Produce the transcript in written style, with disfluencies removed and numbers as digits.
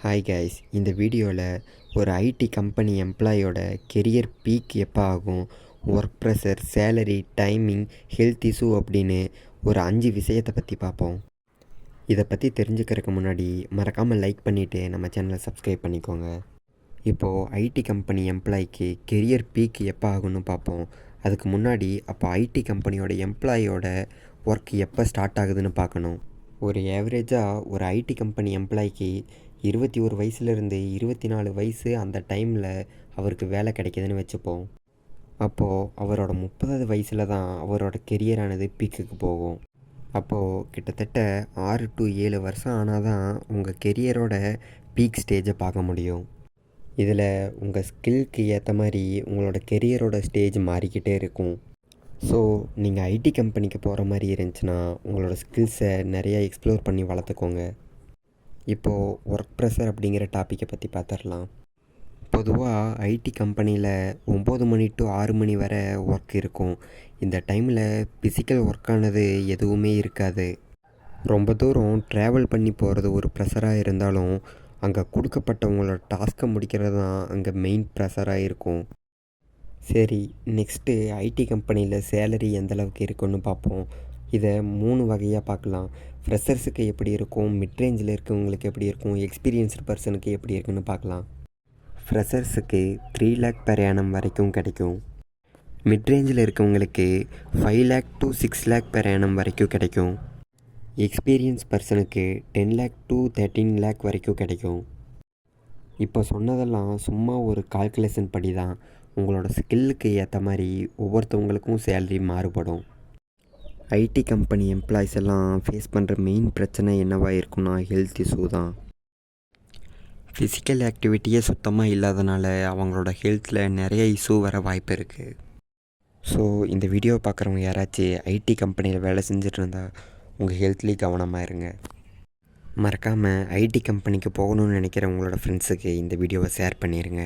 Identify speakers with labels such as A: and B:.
A: Hi guys, இந்த வீடியோவில் ஒரு ஐடி கம்பெனி எம்ப்ளாயோட கெரியர் பீக் எப்போ ஆகும், work pressure, salary, timing, health issue அப்படின்னு ஒரு 5 விஷயத்தை பற்றி பார்ப்போம். இதை பற்றி தெரிஞ்சுக்கிறதுக்கு முன்னாடி மறக்காமல் லைக் பண்ணிவிட்டு நம்ம சேனலை சப்ஸ்கிரைப் பண்ணிக்கோங்க. இப்போது ஐடி கம்பெனி எம்ப்ளாய்க்கு கெரியர் பீக் எப்போ ஆகும்னு பார்ப்போம். அதுக்கு முன்னாடி அப்போ ஐடி கம்பெனியோட எம்ப்ளாயோட ஒர்க் எப்போ ஸ்டார்ட் ஆகுதுன்னு பார்க்கணும். ஒரு ஏவரேஜாக ஒரு ஐடி கம்பெனி எம்ப்ளாய்க்கு 21 வயசுலேருந்து 24 வயசு அந்த டைமில் அவருக்கு வேலை கிடைக்கிதுன்னு வச்சுப்போம். அப்போது அவரோட 30வது வயசில் தான் அவரோட கெரியரானது பீக்குக்கு போகும். அப்போது கிட்டத்தட்ட 6 to 7 வருஷம் ஆனால் தான் உங்கள் கெரியரோட பீக் ஸ்டேஜை பார்க்க முடியும். இதில் உங்கள் ஸ்கில்க்கு ஏற்ற மாதிரி உங்களோட கெரியரோட ஸ்டேஜ் மாறிக்கிட்டே இருக்கும். ஸோ நீங்கள் ஐடி கம்பெனிக்கு போகிற மாதிரி இருந்துச்சுன்னா உங்களோட ஸ்கில்ஸை நிறையா எக்ஸ்ப்ளோர் பண்ணி வளர்த்துக்கோங்க. இப்போது ஒர்க் ப்ரெஷர் அப்படிங்கிற டாப்பிக்கை பற்றி பார்த்துடலாம். பொதுவாக ஐடி கம்பெனியில் 9 மணி டு 6 மணி வரை ஒர்க் இருக்கும். இந்த டைமில் ஃபிசிக்கல் ஒர்க்கானது எதுவுமே இருக்காது. ரொம்ப தூரம் ட்ராவல் பண்ணி போகிறது ஒரு ப்ரெஷராக இருந்தாலும் அங்கே கொடுக்கப்பட்டவங்களோட டாஸ்க்கை முடிக்கிறது தான் அங்கே மெயின் ப்ரெஷராக இருக்கும். சரி, நெக்ஸ்ட்டு ஐடி கம்பெனியில் சேலரி எந்தளவுக்கு இருக்குன்னு பார்ப்போம். இதை 3 வகையாக பார்க்கலாம். ஃப்ரெஷர்ஸுக்கு எப்படி இருக்கும், மிட்ரேஞ்சில் இருக்கவங்களுக்கு எப்படி இருக்கும், எக்ஸ்பீரியன்ஸ்டு பர்சனுக்கு எப்படி இருக்குன்னு பார்க்கலாம். ஃப்ரெஷர்ஸுக்கு 3 lakh per annum வரைக்கும் கிடைக்கும். மிட்ரேஞ்சில் இருக்கவங்களுக்கு 5 lakh to 6 lakh per annum வரைக்கும் கிடைக்கும். எக்ஸ்பீரியன்ஸ் பர்சனுக்கு 10 lakh to 13 lakh வரைக்கும் கிடைக்கும். இப்போ சொன்னதெல்லாம் சும்மா ஒரு கால்குலேஷன் படி தான். உங்களோட ஸ்கில்லுக்கு ஏற்ற மாதிரி ஒவ்வொருத்தவங்களுக்கும் சேலரி மாறுபடும். ஐடி கம்பெனி எம்ப்ளாயிஸ் எல்லாம் ஃபேஸ் பண்ணுற மெயின் பிரச்சனை என்னவாக இருக்குன்னா ஹெல்த் இஷ்யூ தான். ஃபிசிக்கல் ஆக்டிவிட்டியே சுத்தமாக இல்லாதனால அவங்களோட ஹெல்த்தில் நிறைய இஷ்யூ வர வாய்ப்பு இருக்குது. ஸோ இந்த வீடியோ பார்க்குறவங்க யாராச்சும் ஐடி கம்பெனியில் வேலை செஞ்சுட்டு இருந்தால் உங்கள் ஹெல்த்லேயும் கவனமாக இருங்க. மறக்காமல் ஐடி கம்பெனிக்கு போகணுன்னு நினைக்கிற உங்களோட ஃப்ரெண்ட்ஸுக்கு இந்த வீடியோவை ஷேர் பண்ணிடுங்க.